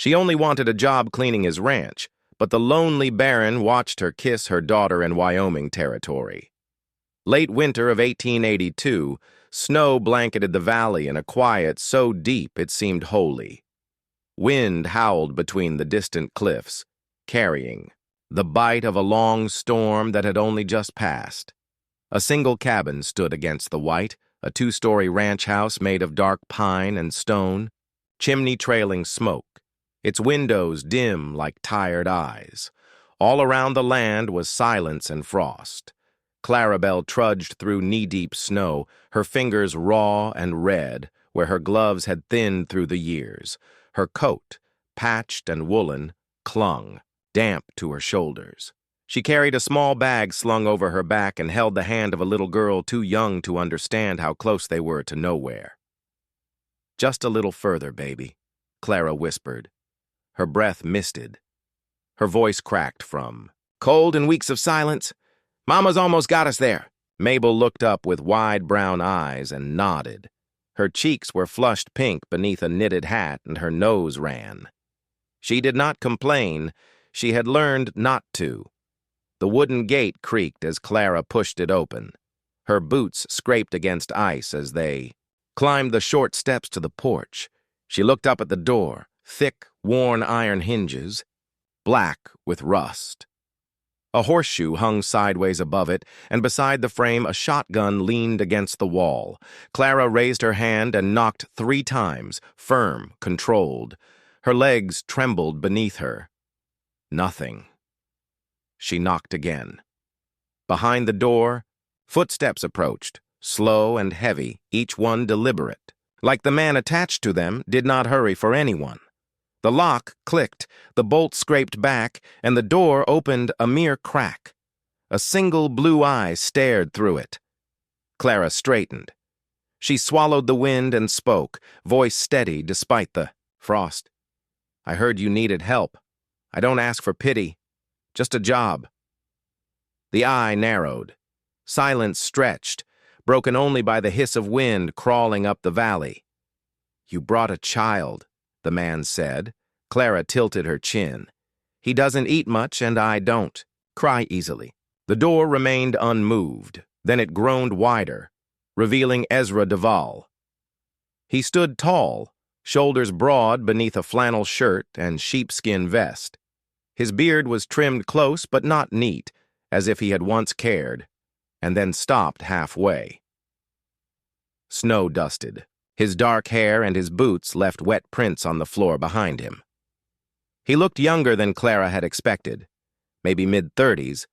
She only wanted a job cleaning his ranch, but the lonely Baron watched her kiss her daughter in Wyoming territory. Late winter of 1882, snow blanketed the valley in a quiet so deep it seemed holy. Wind howled between the distant cliffs, carrying the bite of a long storm that had only just passed. A single cabin stood against the white, a two-story ranch house made of dark pine and stone, chimney trailing smoke, its windows dim like tired eyes. All around the land was silence and frost. Clarabelle trudged through knee-deep snow, her fingers raw and red where her gloves had thinned through the years. Her coat, patched and woolen, clung, damp to her shoulders. She carried a small bag slung over her back and held the hand of a little girl too young to understand how close they were to nowhere. "Just a little further, baby," Clara whispered. Her breath misted. Her voice cracked from cold and weeks of silence. "Mama's almost got us there." Mabel looked up with wide brown eyes and nodded. Her cheeks were flushed pink beneath a knitted hat and her nose ran. She did not complain. She had learned not to. The wooden gate creaked as Clara pushed it open. Her boots scraped against ice as they climbed the short steps to the porch. She looked up at the door, thick, worn iron hinges, black with rust. A horseshoe hung sideways above it, and beside the frame a shotgun leaned against the wall. Clara raised her hand and knocked 3 times, firm, controlled. Her legs trembled beneath her. Nothing. She knocked again. Behind the door, footsteps approached, slow and heavy, each one deliberate. Like the man attached to them, did not hurry for anyone. The lock clicked, the bolt scraped back, and the door opened a mere crack. A single blue eye stared through it. Clara straightened. She swallowed the wind and spoke, voice steady despite the frost. "I heard you needed help. I don't ask for pity. Just a job." The eye narrowed. Silence stretched, broken only by the hiss of wind crawling up the valley. "You brought a child," the man said. Clara tilted her chin. "He doesn't eat much, and I don't. Cry easily." The door remained unmoved. Then it groaned wider, revealing Ezra Duval. He stood tall, shoulders broad beneath a flannel shirt and sheepskin vest. His beard was trimmed close but not neat, as if he had once cared, and then stopped halfway. Snow dusted. His dark hair and his boots left wet prints on the floor behind him. He looked younger than Clara had expected, maybe mid-30s,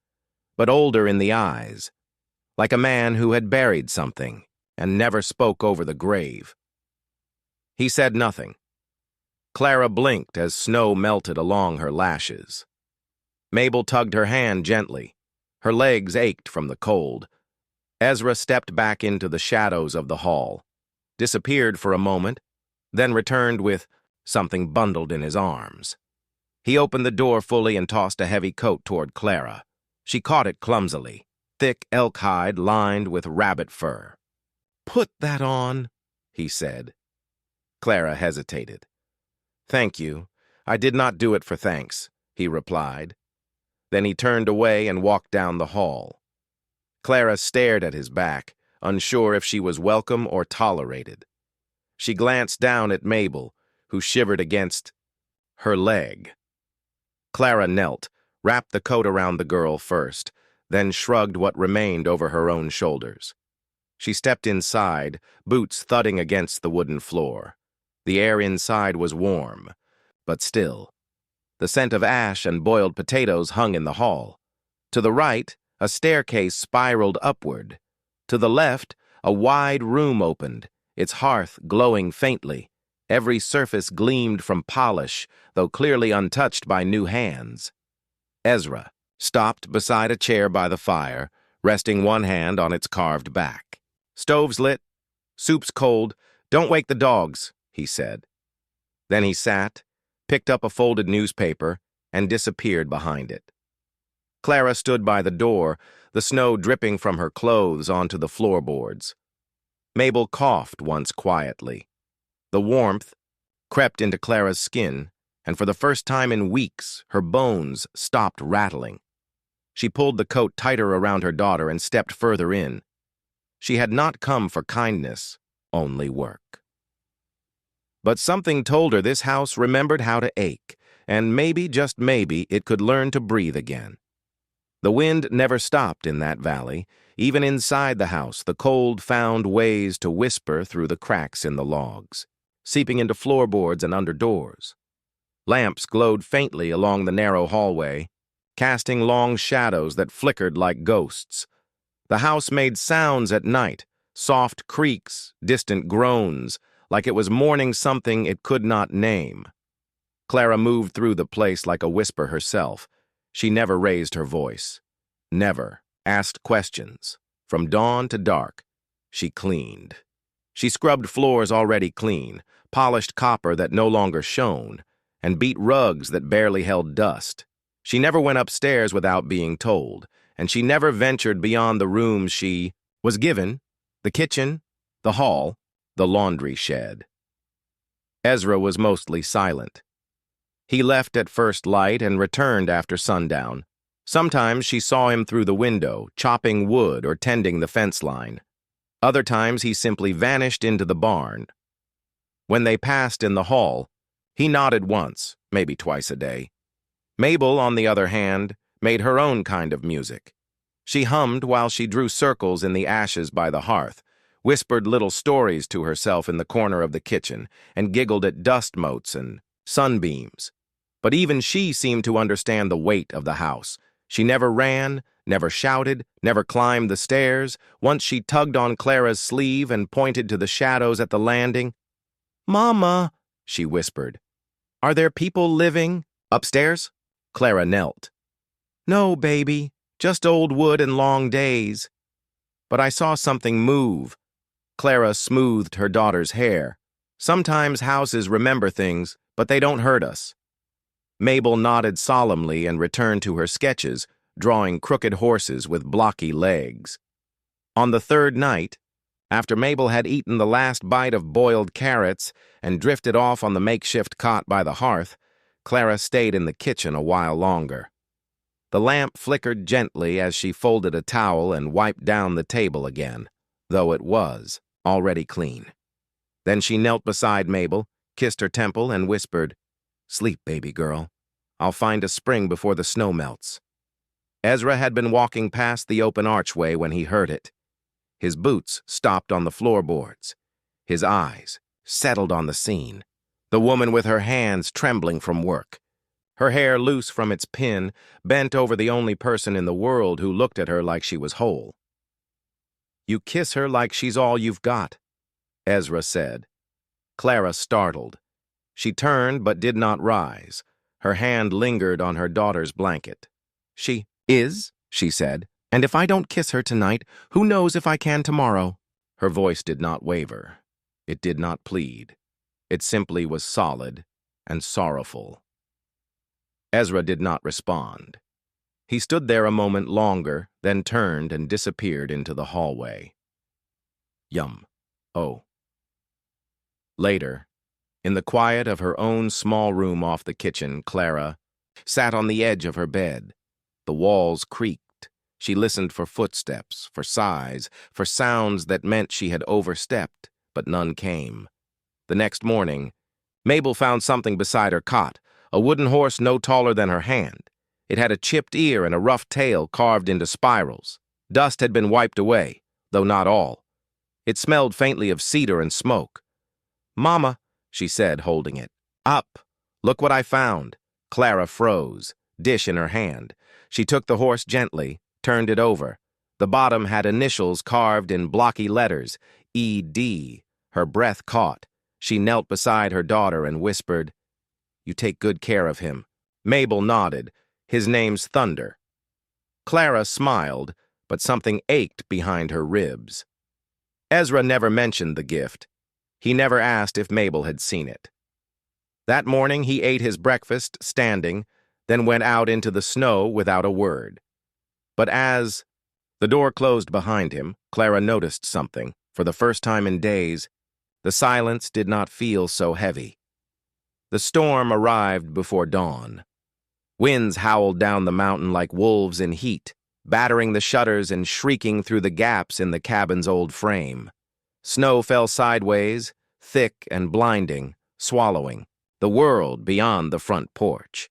but older in the eyes, like a man who had buried something and never spoke over the grave. He said nothing. Clara blinked as snow melted along her lashes. Mabel tugged her hand gently. Her legs ached from the cold. Ezra stepped back into the shadows of the hall, disappeared for a moment, then returned with something bundled in his arms. He opened the door fully and tossed a heavy coat toward Clara. She caught it clumsily, thick elk hide lined with rabbit fur. "Put that on," he said. Clara hesitated. "Thank you. I did not do it for thanks," he replied. Then he turned away and walked down the hall. Clara stared at his back, unsure if she was welcome or tolerated. She glanced down at Mabel, who shivered against her leg. Clara knelt, wrapped the coat around the girl first, then shrugged what remained over her own shoulders. She stepped inside, boots thudding against the wooden floor. The air inside was warm, but still. The scent of ash and boiled potatoes hung in the hall. To the right, a staircase spiraled upward. To the left, a wide room opened, its hearth glowing faintly. Every surface gleamed from polish, though clearly untouched by new hands. Ezra stopped beside a chair by the fire, resting one hand on its carved back. "Stove's lit. Soup's cold. Don't wake the dogs," he said. Then he sat, picked up a folded newspaper, and disappeared behind it. Clara stood by the door, the snow dripping from her clothes onto the floorboards. Mabel coughed once quietly. The warmth crept into Clara's skin, and for the first time in weeks, her bones stopped rattling. She pulled the coat tighter around her daughter and stepped further in. She had not come for kindness, only work. But something told her this house remembered how to ache, and maybe, just maybe, it could learn to breathe again. The wind never stopped in that valley. Even inside the house, the cold found ways to whisper through the cracks in the logs, seeping into floorboards and under doors. Lamps glowed faintly along the narrow hallway, casting long shadows that flickered like ghosts. The house made sounds at night, soft creaks, distant groans, like it was mourning something it could not name. Clara moved through the place like a whisper herself. She never raised her voice, never asked questions. From dawn to dark, she cleaned. She scrubbed floors already clean, polished copper that no longer shone, and beat rugs that barely held dust. She never went upstairs without being told, and she never ventured beyond the rooms she was given, the kitchen, the hall, the laundry shed. Ezra was mostly silent. He left at first light and returned after sundown. Sometimes she saw him through the window, chopping wood or tending the fence line. Other times he simply vanished into the barn. When they passed in the hall, he nodded once, maybe twice a day. Mabel, on the other hand, made her own kind of music. She hummed while she drew circles in the ashes by the hearth, whispered little stories to herself in the corner of the kitchen, and giggled at dust motes and sunbeams. But even she seemed to understand the weight of the house. She never ran, never shouted, never climbed the stairs. Once she tugged on Clara's sleeve and pointed to the shadows at the landing. "Mama," she whispered, "are there people living upstairs?" Clara knelt. "No, baby, just old wood and long days." "But I saw something move." Clara smoothed her daughter's hair. "Sometimes houses remember things, but they don't hurt us." Mabel nodded solemnly and returned to her sketches, drawing crooked horses with blocky legs. On the third night, after Mabel had eaten the last bite of boiled carrots and drifted off on the makeshift cot by the hearth, Clara stayed in the kitchen a while longer. The lamp flickered gently as she folded a towel and wiped down the table again, though it was already clean. Then she knelt beside Mabel, kissed her temple, and whispered, "Sleep, baby girl. I'll find a spring before the snow melts." Ezra had been walking past the open archway when he heard it. His boots stopped on the floorboards. His eyes settled on the scene, the woman with her hands trembling from work, her hair loose from its pin, bent over the only person in the world who looked at her like she was whole. "You kiss her like she's all you've got," Ezra said. Clara startled. She turned but did not rise. Her hand lingered on her daughter's blanket. "She is," she said, "and if I don't kiss her tonight, who knows if I can tomorrow?" Her voice did not waver. It did not plead. It simply was solid and sorrowful. Ezra did not respond. He stood there a moment longer, then turned and disappeared into the hallway. Yum. Oh. Later, in the quiet of her own small room off the kitchen, Clara sat on the edge of her bed. The walls creaked. She listened for footsteps, for sighs, for sounds that meant she had overstepped, but none came. The next morning, Mabel found something beside her cot, a wooden horse no taller than her hand. It had a chipped ear and a rough tail carved into spirals. Dust had been wiped away, though not all. It smelled faintly of cedar and smoke. "Mama," she said, holding it. "Up! Look what I found." Clara froze, dish in her hand. She took the horse gently, turned it over. The bottom had initials carved in blocky letters, E.D. Her breath caught. She knelt beside her daughter and whispered, "You take good care of him." Mabel nodded. "His name's Thunder." Clara smiled, but something ached behind her ribs. Ezra never mentioned the gift. He never asked if Mabel had seen it. That morning he ate his breakfast standing, then went out into the snow without a word. But as the door closed behind him, Clara noticed something. For the first time in days, the silence did not feel so heavy. The storm arrived before dawn. Winds howled down the mountain like wolves in heat, battering the shutters and shrieking through the gaps in the cabin's old frame. Snow fell sideways, thick and blinding, swallowing the world beyond the front porch.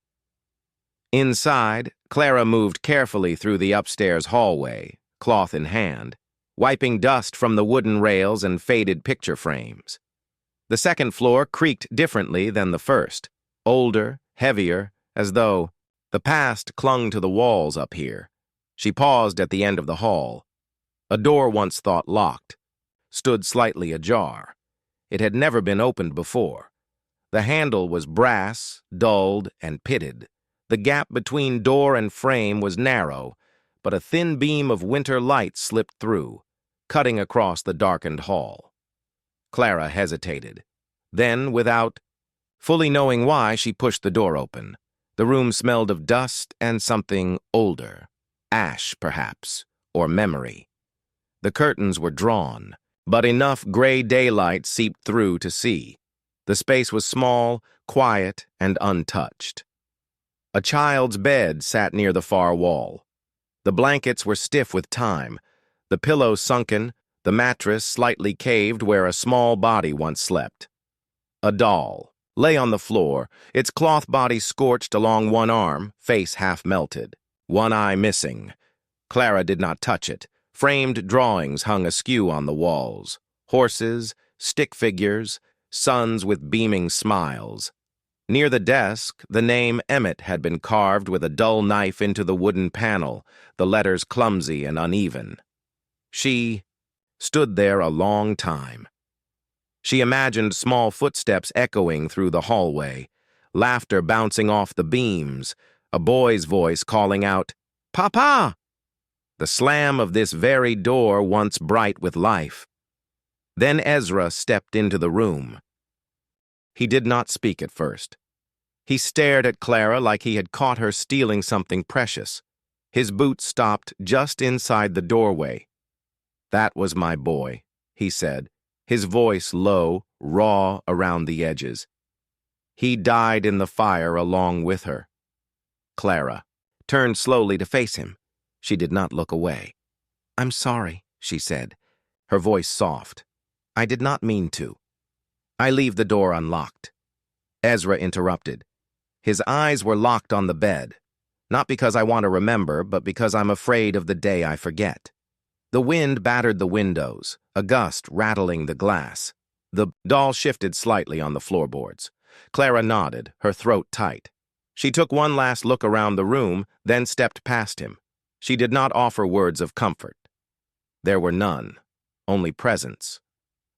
Inside, Clara moved carefully through the upstairs hallway, cloth in hand, wiping dust from the wooden rails and faded picture frames. The second floor creaked differently than the first, older, heavier, as though the past clung to the walls up here. She paused at the end of the hall. A door once thought locked stood slightly ajar. It had never been opened before. The handle was brass, dulled, and pitted. The gap between door and frame was narrow, but a thin beam of winter light slipped through, cutting across the darkened hall. Clara hesitated. Then, without fully knowing why, she pushed the door open. The room smelled of dust and something older. Ash, perhaps, or memory. The curtains were drawn, but enough gray daylight seeped through to see. The space was small, quiet, and untouched. A child's bed sat near the far wall. The blankets were stiff with time, the pillow sunken, the mattress slightly caved where a small body once slept. A doll lay on the floor, its cloth body scorched along one arm, face half melted, one eye missing. Clara did not touch it. Framed drawings hung askew on the walls. Horses, stick figures, suns with beaming smiles. Near the desk, the name Emmett had been carved with a dull knife into the wooden panel, the letters clumsy and uneven. She stood there a long time. She imagined small footsteps echoing through the hallway, laughter bouncing off the beams, a boy's voice calling out, "Papa!" The slam of this very door once bright with life. Then Ezra stepped into the room. He did not speak at first. He stared at Clara like he had caught her stealing something precious. His boot stopped just inside the doorway. "That was my boy," he said, his voice low, raw around the edges. "He died in the fire along with her." Clara turned slowly to face him. She did not look away. "I'm sorry," she said, her voice soft. "I did not mean to. I leave the door unlocked." Ezra interrupted. His eyes were locked on the bed. "Not because I want to remember, but because I'm afraid of the day I forget." The wind battered the windows, a gust rattling the glass. The doll shifted slightly on the floorboards. Clara nodded, her throat tight. She took one last look around the room, then stepped past him. She did not offer words of comfort. There were none, only presence.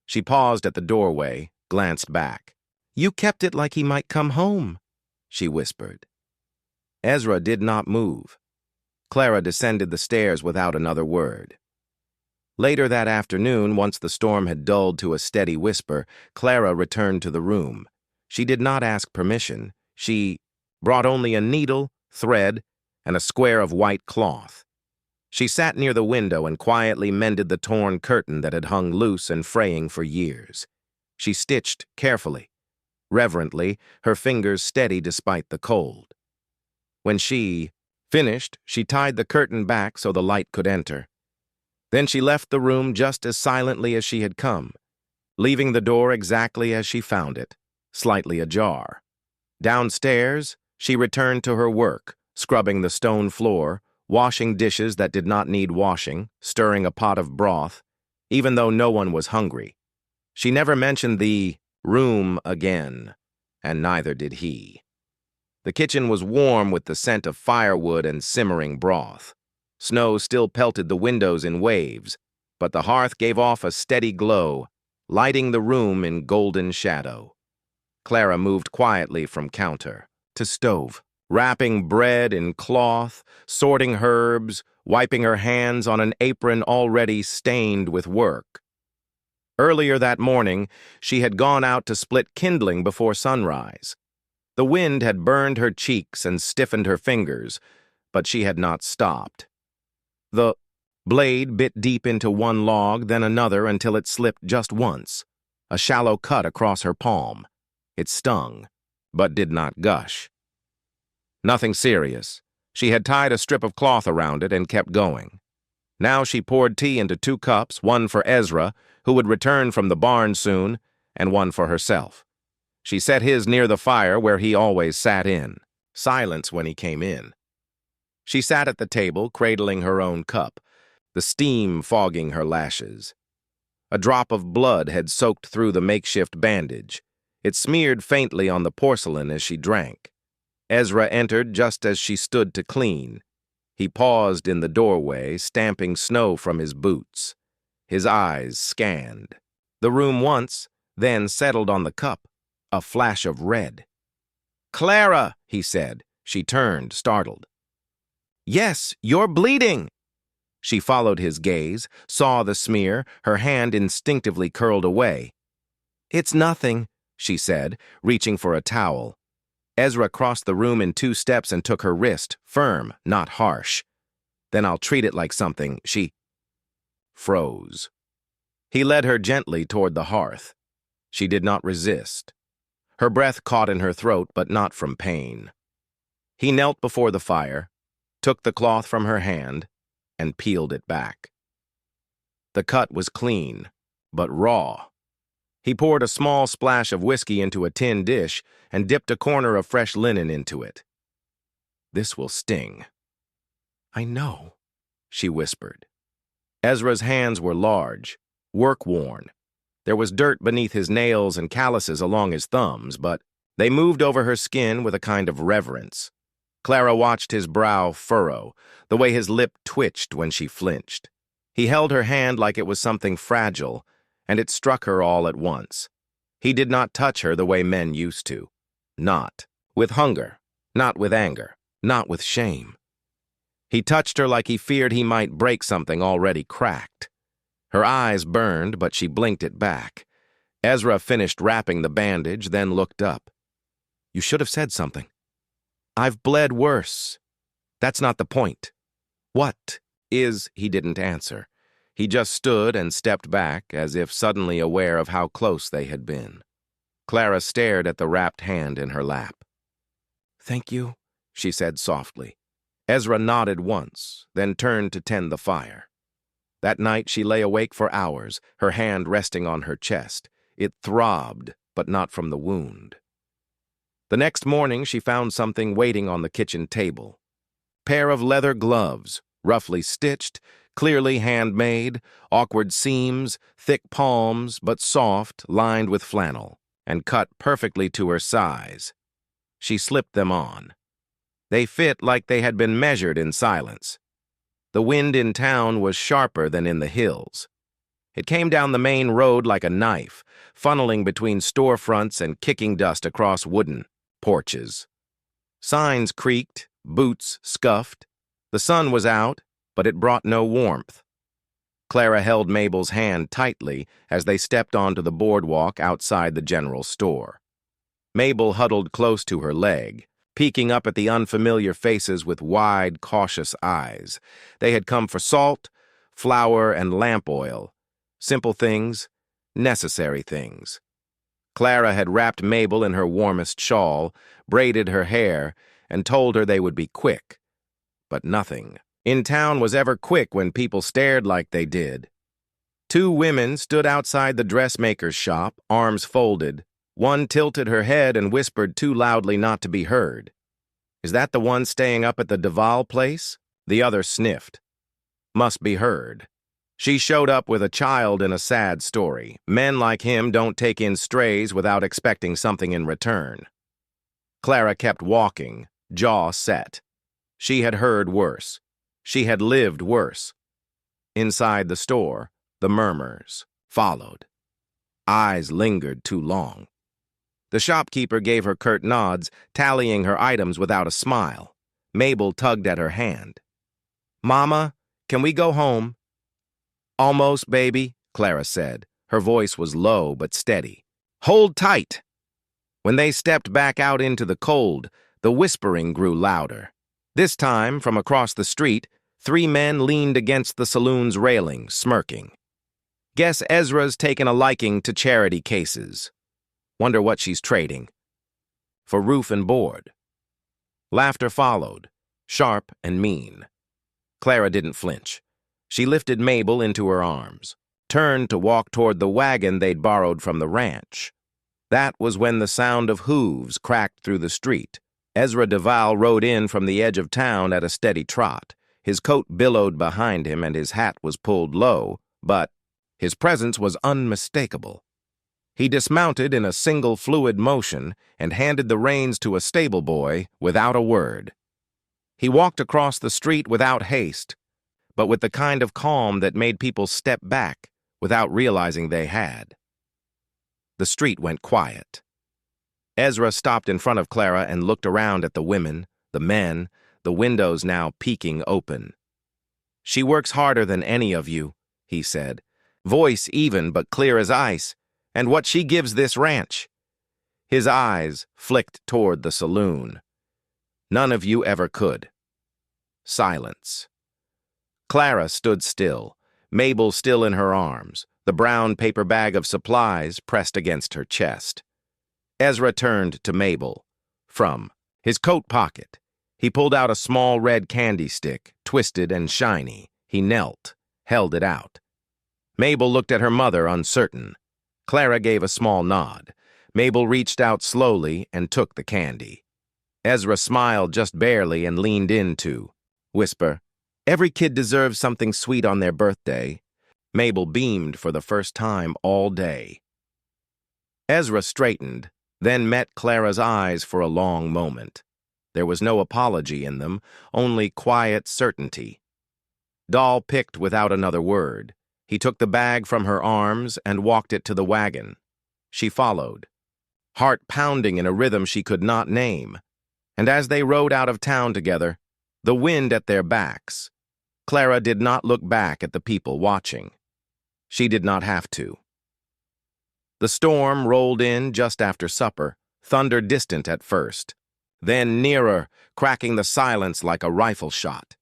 She paused at the doorway, glanced back. "You kept it like he might come home," she whispered. Ezra did not move. Clara descended the stairs without another word. Later that afternoon, once the storm had dulled to a steady whisper, Clara returned to the room. She did not ask permission. She brought only a needle, thread, and a square of white cloth. She sat near the window and quietly mended the torn curtain that had hung loose and fraying for years. She stitched carefully, reverently, her fingers steady despite the cold. When she finished, she tied the curtain back so the light could enter. Then she left the room just as silently as she had come, leaving the door exactly as she found it, slightly ajar. Downstairs, she returned to her work, scrubbing the stone floor, washing dishes that did not need washing, stirring a pot of broth, even though no one was hungry. She never mentioned the room again, and neither did he. The kitchen was warm with the scent of firewood and simmering broth. Snow still pelted the windows in waves, but the hearth gave off a steady glow, lighting the room in golden shadow. Clara moved quietly from counter to stove, wrapping bread in cloth, sorting herbs, wiping her hands on an apron already stained with work. Earlier that morning, she had gone out to split kindling before sunrise. The wind had burned her cheeks and stiffened her fingers, but she had not stopped. The blade bit deep into one log, then another until it slipped just once, a shallow cut across her palm. It stung. but did not gush. Nothing serious. She had tied a strip of cloth around it and kept going. Now she poured tea into 2 cups, one for Ezra, who would return from the barn soon, and one for herself. She set his near the fire where he always sat in. Silence when he came in. She sat at the table, cradling her own cup, the steam fogging her lashes. A drop of blood had soaked through the makeshift bandage. It smeared faintly on the porcelain as she drank. Ezra entered just as she stood to clean. He paused in the doorway, stamping snow from his boots. His eyes scanned the room once, then settled on the cup, a flash of red. "Clara," he said. She turned, startled. "Yes, you're bleeding." She followed his gaze, saw the smear, her hand instinctively curled away. "It's nothing," she said, reaching for a towel. Ezra crossed the room in 2 steps and took her wrist, firm, not harsh. "Then I'll treat it like something," she froze. He led her gently toward the hearth. She did not resist. Her breath caught in her throat, but not from pain. He knelt before the fire, took the cloth from her hand, and peeled it back. The cut was clean, but raw. He poured a small splash of whiskey into a tin dish and dipped a corner of fresh linen into it. "This will sting." "I know," she whispered. Ezra's hands were large, work-worn. There was dirt beneath his nails and calluses along his thumbs, but they moved over her skin with a kind of reverence. Clara watched his brow furrow, the way his lip twitched when she flinched. He held her hand like it was something fragile, and it struck her all at once. He did not touch her the way men used to. Not with hunger, not with anger, not with shame. He touched her like he feared he might break something already cracked. Her eyes burned, but she blinked it back. Ezra finished wrapping the bandage, then looked up. "You should have said something." "I've bled worse." "That's not the point." "What is—" He didn't answer. He just stood and stepped back, as if suddenly aware of how close they had been. Clara stared at the wrapped hand in her lap. "Thank you," she said softly. Ezra nodded once, then turned to tend the fire. That night she lay awake for hours, her hand resting on her chest. It throbbed, but not from the wound. The next morning she found something waiting on the kitchen table. Pair of leather gloves, roughly stitched, clearly handmade, awkward seams, thick palms, but soft, lined with flannel, and cut perfectly to her size. She slipped them on. They fit like they had been measured in silence. The wind in town was sharper than in the hills. It came down the main road like a knife, funneling between storefronts and kicking dust across wooden porches. Signs creaked, boots scuffed. The sun was out, but it brought no warmth. Clara held Mabel's hand tightly as they stepped onto the boardwalk outside the general store. Mabel huddled close to her leg, peeking up at the unfamiliar faces with wide, cautious eyes. They had come for salt, flour, and lamp oil. Simple things, necessary things. Clara had wrapped Mabel in her warmest shawl, braided her hair, and told her they would be quick. But nothing in town was ever quick when people stared like they did. 2 women stood outside the dressmaker's shop, arms folded. One tilted her head and whispered too loudly not to be heard. "Is that the one staying up at the Duval place?" The other sniffed. "Must be heard." She showed up with a child in a sad story. Men like him don't take in strays without expecting something in return. Clara kept walking, jaw set. She had heard worse. She had lived worse. Inside the store, the murmurs followed. Eyes lingered too long. The shopkeeper gave her curt nods, tallying her items without a smile. Mabel tugged at her hand. "Mama, can we go home?" "Almost, baby," Clara said. Her voice was low but steady. "Hold tight." When they stepped back out into the cold, the whispering grew louder. This time, from across the street, 3 men leaned against the saloon's railing, smirking. "Guess Ezra's taken a liking to charity cases. Wonder what she's trading." for roof and board. Laughter followed, sharp and mean. Clara didn't flinch. She lifted Mabel into her arms, turned to walk toward the wagon they'd borrowed from the ranch. That was when the sound of hooves cracked through the street. Ezra Duval rode in from the edge of town at a steady trot. His coat billowed behind him and his hat was pulled low, but his presence was unmistakable. He dismounted in a single fluid motion and handed the reins to a stable boy without a word. He walked across the street without haste, but with the kind of calm that made people step back without realizing they had. The street went quiet. Ezra stopped in front of Clara and looked around at the women, the men, the windows now peeking open. "She works harder than any of you," he said, voice even but clear as ice, "and what she gives this ranch." His eyes flicked toward the saloon. "None of you ever could." Silence. Clara stood still, Mabel still in her arms, the brown paper bag of supplies pressed against her chest. Ezra turned to Mabel. From his coat pocket, he pulled out a small red candy stick, twisted and shiny. He knelt, held it out. Mabel looked at her mother, uncertain. Clara gave a small nod. Mabel reached out slowly and took the candy. Ezra smiled just barely and leaned in to whisper, "Every kid deserves something sweet on their birthday." Mabel beamed for the first time all day. Ezra straightened, then met Clara's eyes for a long moment. There was no apology in them, only quiet certainty. Doll picked without another word. He took the bag from her arms and walked it to the wagon. She followed, heart pounding in a rhythm she could not name. And as they rode out of town together, the wind at their backs, Clara did not look back at the people watching. She did not have to. The storm rolled in just after supper, thunder distant at first, then nearer, cracking the silence like a rifle shot.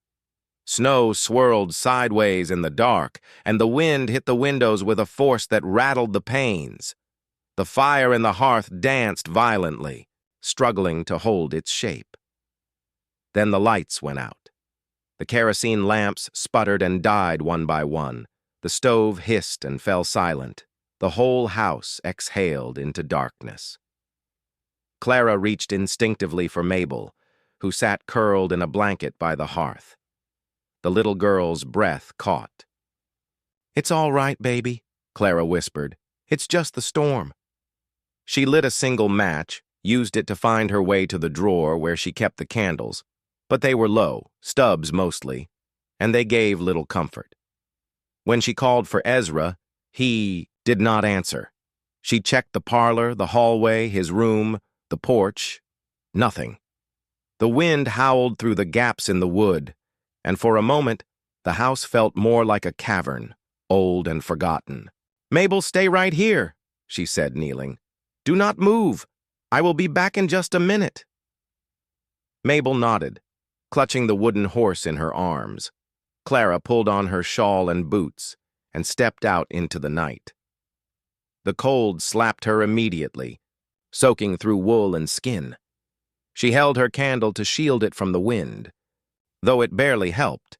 Snow swirled sideways in the dark, and the wind hit the windows with a force that rattled the panes. The fire in the hearth danced violently, struggling to hold its shape. Then the lights went out. The kerosene lamps sputtered and died one by one. The stove hissed and fell silent. The whole house exhaled into darkness. Clara reached instinctively for Mabel, who sat curled in a blanket by the hearth. The little girl's breath caught. "It's all right, baby," Clara whispered. "It's just the storm." She lit a single match, used it to find her way to the drawer where she kept the candles, but they were low, stubs mostly, and they gave little comfort. When she called for Ezra, he did not answer. She checked the parlor, the hallway, his room, the porch. Nothing. The wind howled through the gaps in the wood, and for a moment, the house felt more like a cavern, old and forgotten. "Mabel, stay right here," she said, kneeling. "Do not move. I will be back in just a minute." Mabel nodded, clutching the wooden horse in her arms. Clara pulled on her shawl and boots and stepped out into the night. The cold slapped her immediately, soaking through wool and skin. She held her candle to shield it from the wind, though it barely helped.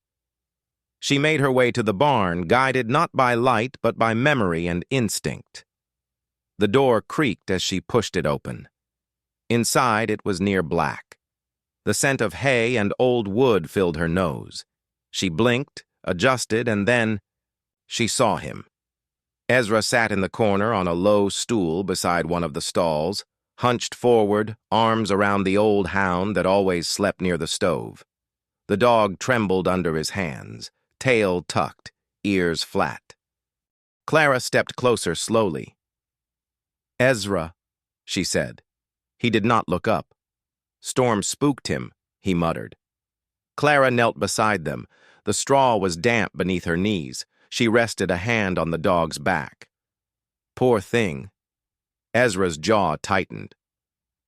She made her way to the barn, guided not by light but by memory and instinct. The door creaked as she pushed it open. Inside, it was near black. The scent of hay and old wood filled her nose. She blinked, adjusted, and then she saw him. Ezra sat in the corner on a low stool beside one of the stalls, hunched forward, arms around the old hound that always slept near the stove. The dog trembled under his hands, tail tucked, ears flat. Clara stepped closer slowly. "Ezra," she said. He did not look up. "Storm spooked him," he muttered. Clara knelt beside them. The straw was damp beneath her knees. She rested a hand on the dog's back. "Poor thing." Ezra's jaw tightened.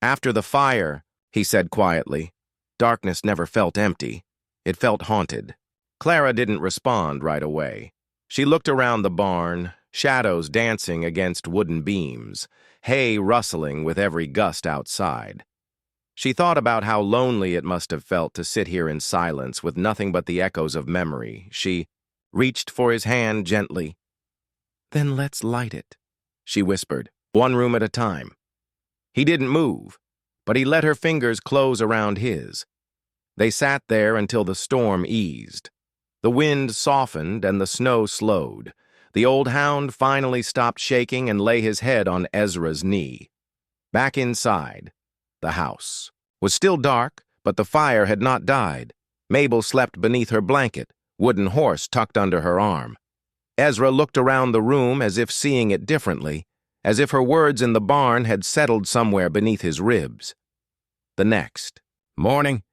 "After the fire," he said quietly, "darkness never felt empty. It felt haunted." Clara didn't respond right away. She looked around the barn, shadows dancing against wooden beams, hay rustling with every gust outside. She thought about how lonely it must have felt to sit here in silence with nothing but the echoes of memory. She reached for his hand gently. "Then let's light it," she whispered, "one room at a time." He didn't move, but he let her fingers close around his. They sat there until the storm eased. The wind softened and the snow slowed. The old hound finally stopped shaking and lay his head on Ezra's knee. Back inside, the house was still dark, but the fire had not died. Mabel slept beneath her blanket, wooden horse tucked under her arm. Ezra looked around the room as if seeing it differently, as if her words in the barn had settled somewhere beneath his ribs. The next morning,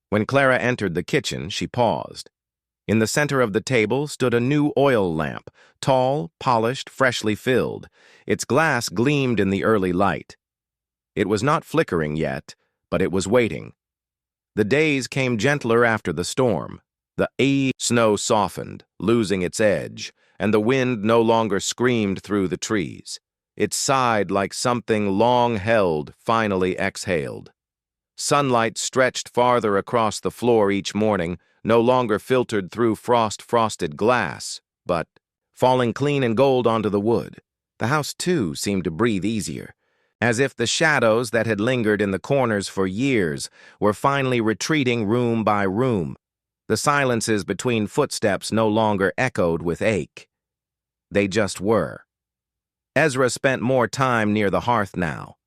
when Clara entered the kitchen, she paused. In the center of the table stood a new oil lamp, tall, polished, freshly filled. Its glass gleamed in the early light. It was not flickering yet, but it was waiting. The days came gentler after the storm. The snow softened, losing its edge, and the wind no longer screamed through the trees. It sighed like something long held, finally exhaled. Sunlight stretched farther across the floor each morning, no longer filtered through frost-frosted glass, but falling clean and gold onto the wood. The house, too, seemed to breathe easier, as if the shadows that had lingered in the corners for years were finally retreating room by room. The silences between footsteps no longer echoed with ache. They just were. Ezra spent more time near the hearth now.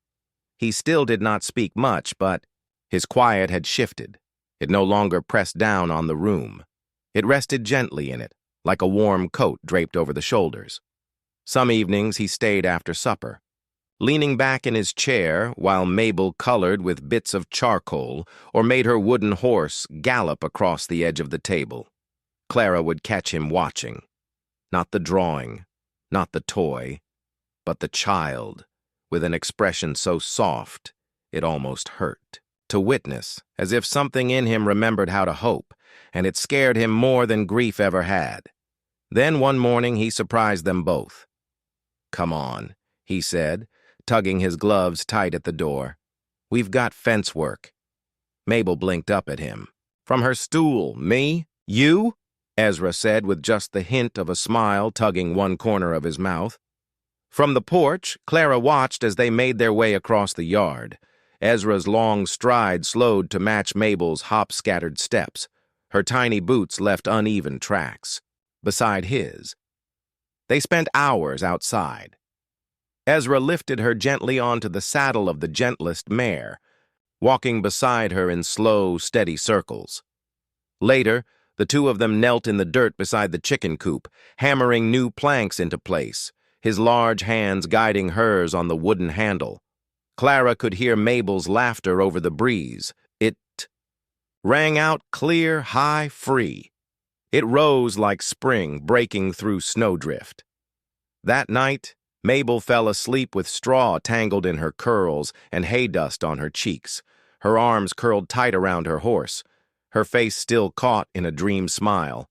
He still did not speak much, but his quiet had shifted. It no longer pressed down on the room. It rested gently in it, like a warm coat draped over the shoulders. Some evenings he stayed after supper, leaning back in his chair while Mabel colored with bits of charcoal or made her wooden horse gallop across the edge of the table. Clara would catch him watching. Not the drawing, not the toy, but the child, with an expression so soft it almost hurt to witness, as if something in him remembered how to hope, and it scared him more than grief ever had. Then one morning he surprised them both. "Come on," he said, tugging his gloves tight at the door. "We've got fence work." Mabel blinked up at him. "From her stool, me? You?" Ezra said with just the hint of a smile tugging one corner of his mouth. From the porch, Clara watched as they made their way across the yard. Ezra's long stride slowed to match Mabel's hop-scattered steps. Her tiny boots left uneven tracks beside his. They spent hours outside. Ezra lifted her gently onto the saddle of the gentlest mare, walking beside her in slow, steady circles. Later, the two of them knelt in the dirt beside the chicken coop, hammering new planks into place, his large hands guiding hers on the wooden handle. Clara could hear Mabel's laughter over the breeze. It rang out clear, high, free. It rose like spring breaking through snowdrift. That night, Mabel fell asleep with straw tangled in her curls and hay dust on her cheeks, her arms curled tight around her horse, her face still caught in a dream smile.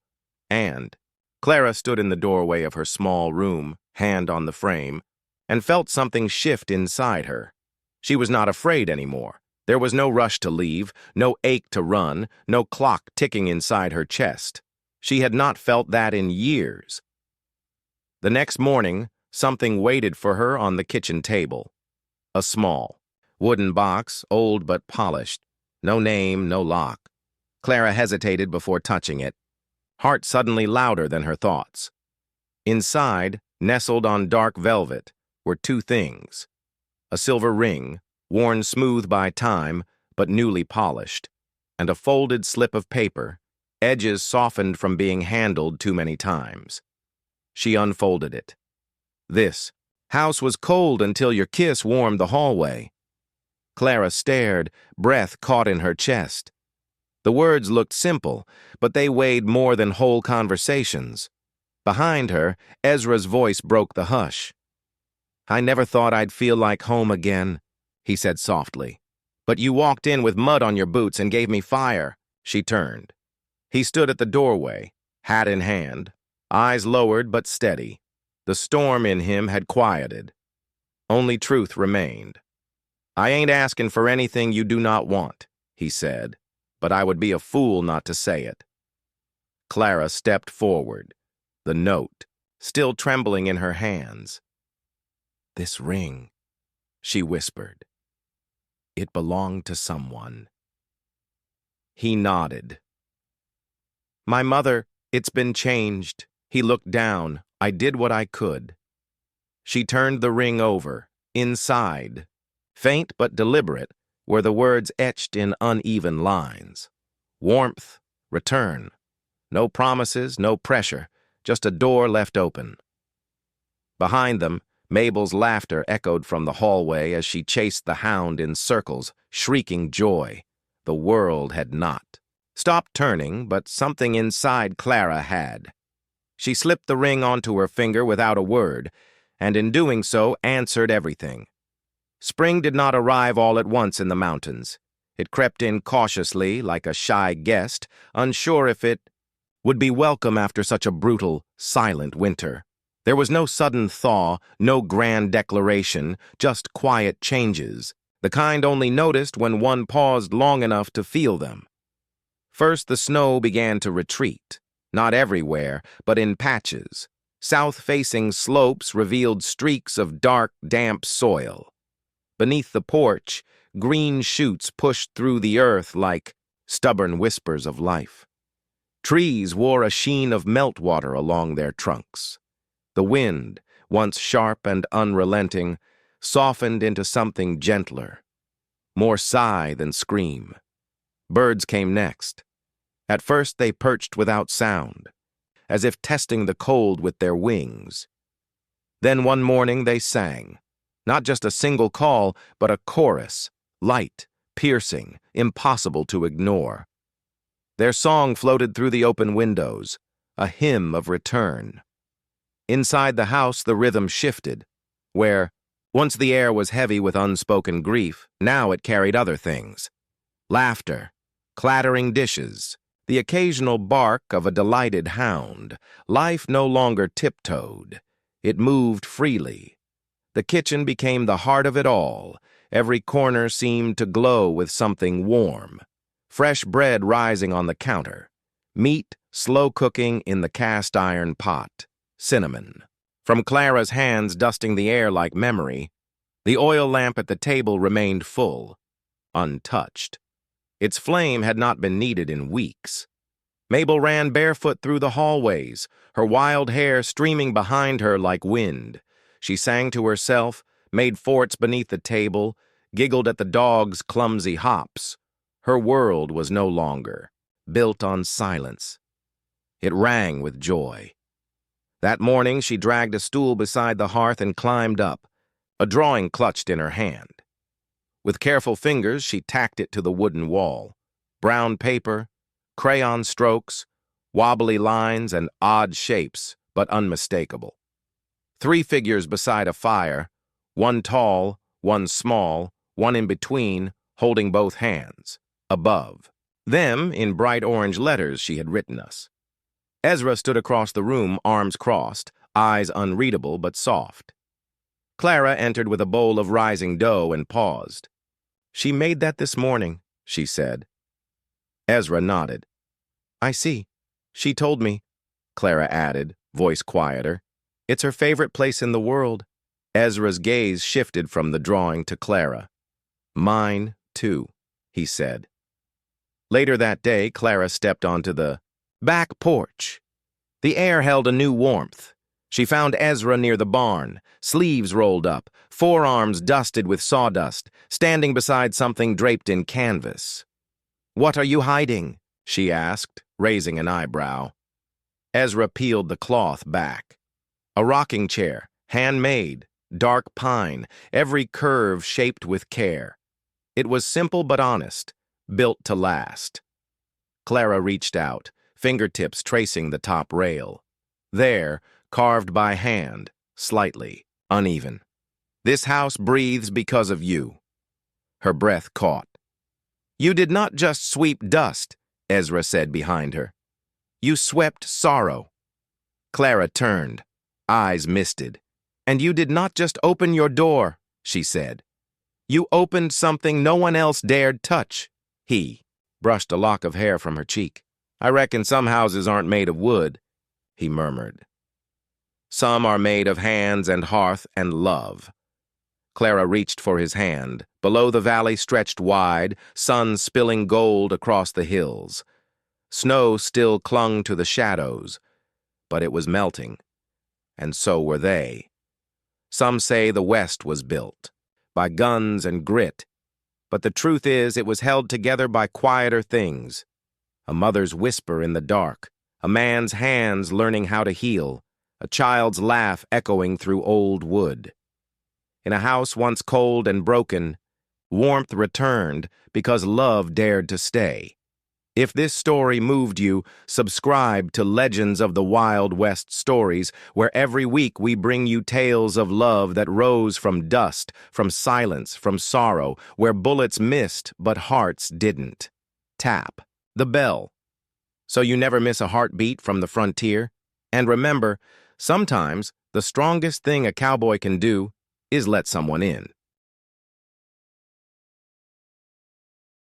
And Clara stood in the doorway of her small room, hand on the frame, and felt something shift inside her. She was not afraid anymore. There was no rush to leave, no ache to run, no clock ticking inside her chest. She had not felt that in years. The next morning, something waited for her on the kitchen table. A small, wooden box, old but polished. No name, no lock. Clara hesitated before touching it, heart suddenly louder than her thoughts. Inside, nestled on dark velvet, were two things. A silver ring, worn smooth by time, but newly polished, and a folded slip of paper, edges softened from being handled too many times. She unfolded it. "This house was cold until your kiss warmed the hallway." Clara stared, breath caught in her chest. The words looked simple, but they weighed more than whole conversations. Behind her, Ezra's voice broke the hush. "I never thought I'd feel like home again," he said softly. "But you walked in with mud on your boots and gave me fire." She turned. He stood at the doorway, hat in hand, eyes lowered but steady. The storm in him had quieted. Only truth remained. I ain't asking for anything you do not want, he said, but I would be a fool not to say it. Clara stepped forward, the note still trembling in her hands. This ring, she whispered. It belonged to someone. He nodded. My mother, it's been changed. He looked down. I did what I could. She turned the ring over. Inside, faint but deliberate, were the words etched in uneven lines. Warmth, return. No promises, no pressure, just a door left open. Behind them, Mabel's laughter echoed from the hallway as she chased the hound in circles, shrieking joy. The world had not stopped turning, but something inside Clara had. She slipped the ring onto her finger without a word, and in doing so answered everything. Spring did not arrive all at once in the mountains. It crept in cautiously, like a shy guest, unsure if it would be welcome after such a brutal, silent winter. There was no sudden thaw, no grand declaration, just quiet changes, the kind only noticed when one paused long enough to feel them. First, the snow began to retreat, not everywhere, but in patches. South-facing slopes revealed streaks of dark, damp soil. Beneath the porch, green shoots pushed through the earth like stubborn whispers of life. Trees wore a sheen of meltwater along their trunks. The wind, once sharp and unrelenting, softened into something gentler, more sigh than scream. Birds came next. At first they perched without sound, as if testing the cold with their wings. Then one morning they sang, not just a single call, but a chorus, light, piercing, impossible to ignore. Their song floated through the open windows, a hymn of return. Inside the house the rhythm shifted, where, once the air was heavy with unspoken grief, now it carried other things. Laughter, clattering dishes, the occasional bark of a delighted hound. Life no longer tiptoed. It moved freely. The kitchen became the heart of it all. Every corner seemed to glow with something warm. Fresh bread rising on the counter. Meat slow cooking in the cast-iron pot. Cinnamon. From Clara's hands dusting the air like memory, the oil lamp at the table remained full, untouched. Its flame had not been needed in weeks. Mabel ran barefoot through the hallways, her wild hair streaming behind her like wind. She sang to herself, made forts beneath the table, giggled at the dog's clumsy hops. Her world was no longer built on silence. It rang with joy. That morning she dragged a stool beside the hearth and climbed up, a drawing clutched in her hand. With careful fingers she tacked it to the wooden wall. Brown paper, crayon strokes, wobbly lines and odd shapes, but unmistakable. 3 figures beside a fire, one tall, one small, one in between, holding both hands. Above. Them, in bright orange letters, she had written us. Ezra stood across the room, arms crossed, eyes unreadable but soft. Clara entered with a bowl of rising dough and paused. She made that this morning, she said. Ezra nodded. I see. She told me, Clara added, voice quieter. It's her favorite place in the world. Ezra's gaze shifted from the drawing to Clara. Mine, too, he said. Later that day, Clara stepped onto the back porch. The air held a new warmth. She found Ezra near the barn, sleeves rolled up, forearms dusted with sawdust, standing beside something draped in canvas. What are you hiding? She asked, raising an eyebrow. Ezra peeled the cloth back. A rocking chair, handmade, dark pine, every curve shaped with care. It was simple but honest, built to last. Clara reached out, fingertips tracing the top rail. There, carved by hand, slightly, uneven. This house breathes because of you. Her breath caught. You did not just sweep dust, Ezra said behind her. You swept sorrow. Clara turned, eyes misted. And you did not just open your door, she said. You opened something no one else dared touch. He brushed a lock of hair from her cheek. I reckon some houses aren't made of wood, he murmured. Some are made of hands and hearth and love. Clara reached for his hand. Below the valley stretched wide, sun spilling gold across the hills. Snow still clung to the shadows, but it was melting, and so were they. Some say the West was built by guns and grit, but the truth is it was held together by quieter things. A mother's whisper in the dark, a man's hands learning how to heal, a child's laugh echoing through old wood. In a house once cold and broken, warmth returned because love dared to stay. If this story moved you, subscribe to Legends of the Wild West Stories, where every week we bring you tales of love that rose from dust, from silence, from sorrow, where bullets missed but hearts didn't. Tap the bell so you never miss a heartbeat from the frontier. And remember, sometimes the strongest thing a cowboy can do is let someone in.